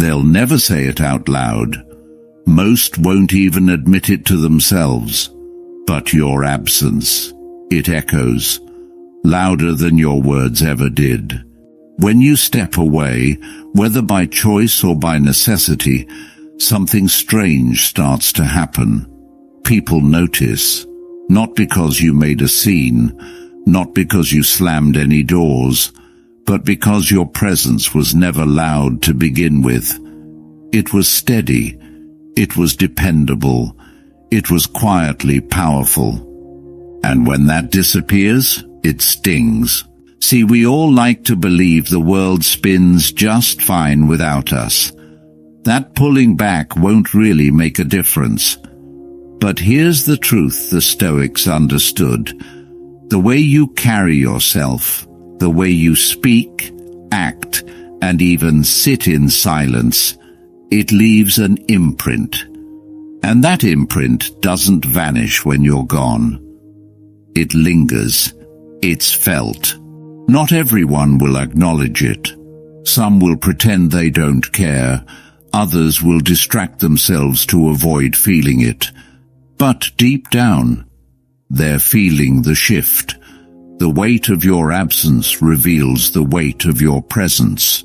They'll never say it out loud. Most won't even admit it to themselves. But your absence, it echoes, louder than your words ever did. When you step away, whether by choice or by necessity, something strange starts to happen. People notice, not because you made a scene, not because you slammed any doors, but because your presence was never loud to begin with. It was steady, it was dependable, it was quietly powerful. And when that disappears, it stings. See, we all like to believe the world spins just fine without us. That pulling back won't really make a difference. But here's the truth the Stoics understood. The way you carry yourself, the way you speak, act, and even sit in silence, it leaves an imprint. And that imprint doesn't vanish when you're gone. It lingers. It's felt. Not everyone will acknowledge it. Some will pretend they don't care. Others will distract themselves to avoid feeling it. But deep down, they're feeling the shift. The weight of your absence reveals the weight of your presence.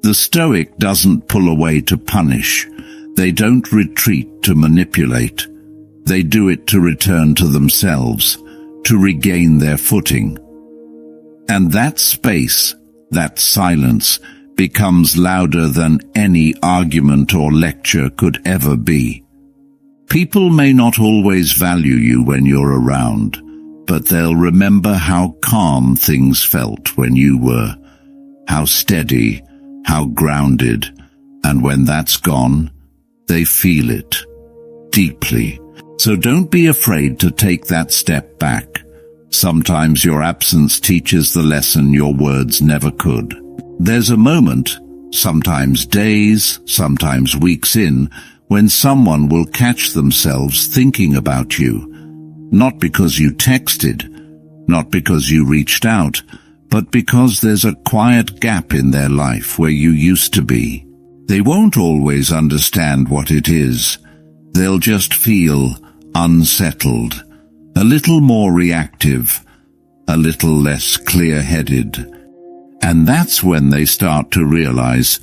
The Stoic doesn't pull away to punish. They don't retreat to manipulate. They do it to return to themselves, to regain their footing. And that space, that silence, becomes louder than any argument or lecture could ever be. People may not always value you when you're around, but they'll remember how calm things felt when you were, how steady, how grounded, and when that's gone, they feel it deeply. So don't be afraid to take that step back. Sometimes your absence teaches the lesson your words never could. There's a moment, sometimes days, sometimes weeks in, when someone will catch themselves thinking about you. Not because you texted, not because you reached out, but because there's a quiet gap in their life where you used to be. They won't always understand what it is. They'll just feel unsettled, a little more reactive, a little less clear-headed. And that's when they start to realize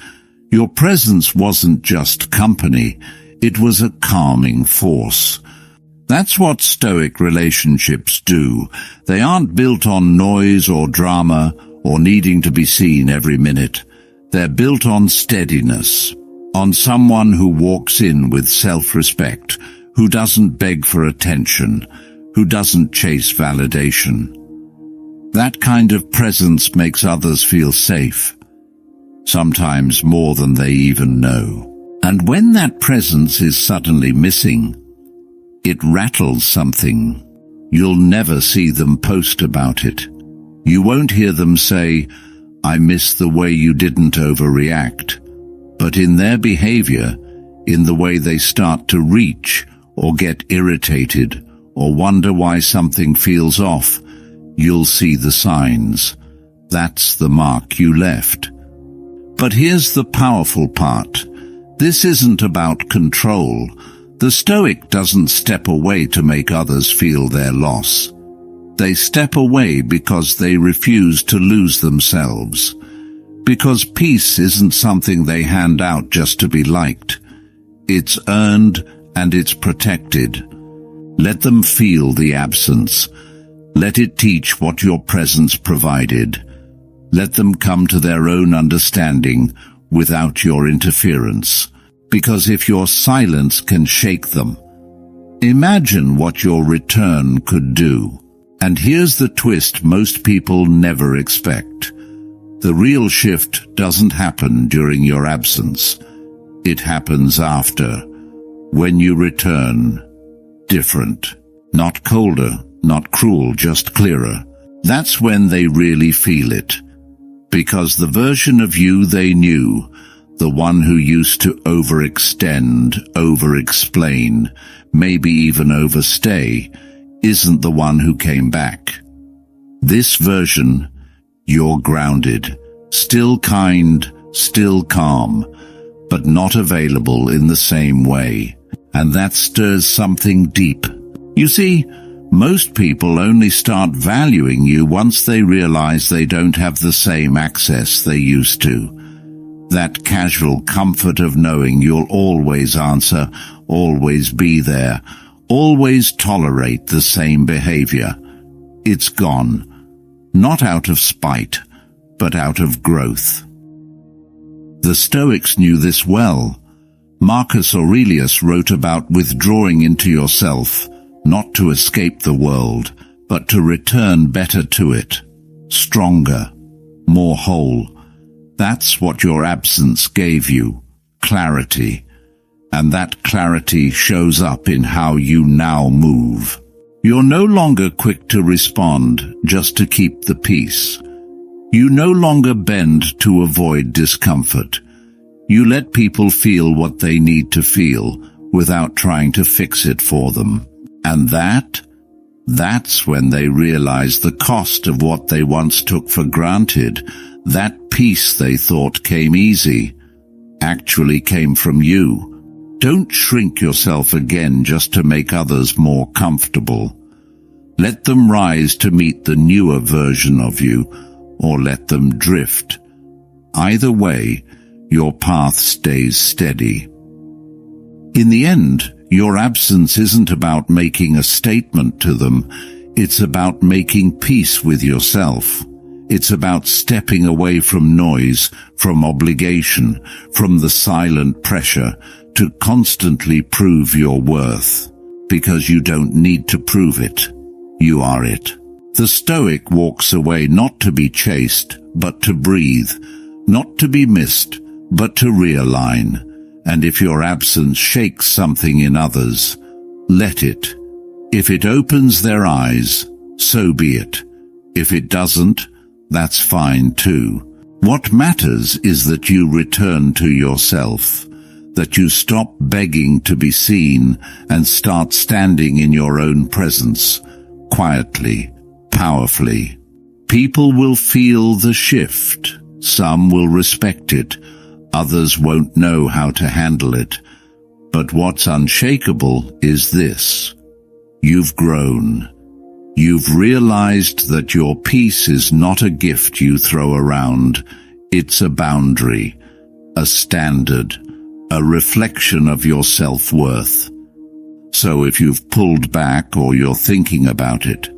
your presence wasn't just company, it was a calming force. That's what Stoic relationships do. They aren't built on noise or drama or needing to be seen every minute. They're built on steadiness, on someone who walks in with self-respect, who doesn't beg for attention, who doesn't chase validation. That kind of presence makes others feel safe, sometimes more than they even know. And when that presence is suddenly missing, it rattles something. You'll never see them post about it. You won't hear them say, "I miss the way you didn't overreact." But in their behavior, in the way they start to reach or get irritated or wonder why something feels off, you'll see the signs. That's the mark you left. But here's the powerful part. This isn't about control. The Stoic doesn't step away to make others feel their loss. They step away because they refuse to lose themselves. Because peace isn't something they hand out just to be liked. It's earned and it's protected. Let them feel the absence. Let it teach what your presence provided. Let them come to their own understanding without your interference. Because if your silence can shake them, imagine what your return could do. And here's the twist most people never expect. The real shift doesn't happen during your absence. It happens after, when you return. Different. Not colder, not cruel, just clearer. That's when they really feel it. Because the version of you they knew, the one who used to overextend, over-explain, maybe even overstay, isn't the one who came back. This version, you're grounded, still kind, still calm, but not available in the same way. And that stirs something deep. You see, most people only start valuing you once they realize they don't have the same access they used to. That casual comfort of knowing you'll always answer, always be there, always tolerate the same behavior. It's gone. Not out of spite, but out of growth. The Stoics knew this well. Marcus Aurelius wrote about withdrawing into yourself, not to escape the world, but to return better to it, stronger, more whole. That's what your absence gave you, clarity. And that clarity shows up in how you now move. You're no longer quick to respond just to keep the peace. You no longer bend to avoid discomfort. You let people feel what they need to feel without trying to fix it for them. And that's when they realize the cost of what they once took for granted. That peace they thought came easy actually came from you. Don't shrink yourself again just to make others more comfortable. Let them rise to meet the newer version of you, or let them drift. Either way, your path stays steady. In the end, your absence isn't about making a statement to them. It's about making peace with yourself. It's about stepping away from noise, from obligation, from the silent pressure to constantly prove your worth. Because you don't need to prove it. You are it. The Stoic walks away not to be chased, but to breathe, not to be missed, but to realign. And if your absence shakes something in others, let it. If it opens their eyes, so be it. If it doesn't, that's fine too. What matters is that you return to yourself, that you stop begging to be seen and start standing in your own presence, quietly, powerfully. People will feel the shift. Some will respect it. Others won't know how to handle it. But what's unshakable is this. You've grown. You've realized that your peace is not a gift you throw around. It's a boundary, a standard, a reflection of your self-worth. So if you've pulled back or you're thinking about it,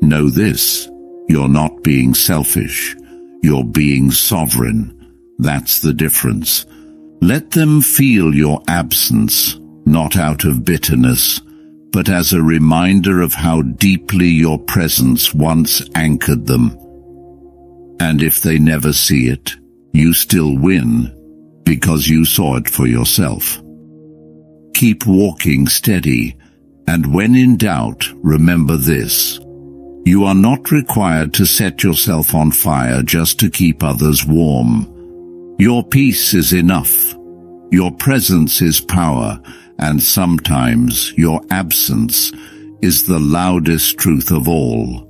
know this, you're not being selfish. You're being sovereign. That's the difference. Let them feel your absence, not out of bitterness, but as a reminder of how deeply your presence once anchored them. And if they never see it, you still win, because you saw it for yourself. Keep walking steady, and when in doubt, remember this. You are not required to set yourself on fire just to keep others warm. Your peace is enough. Your presence is power, and sometimes your absence is the loudest truth of all.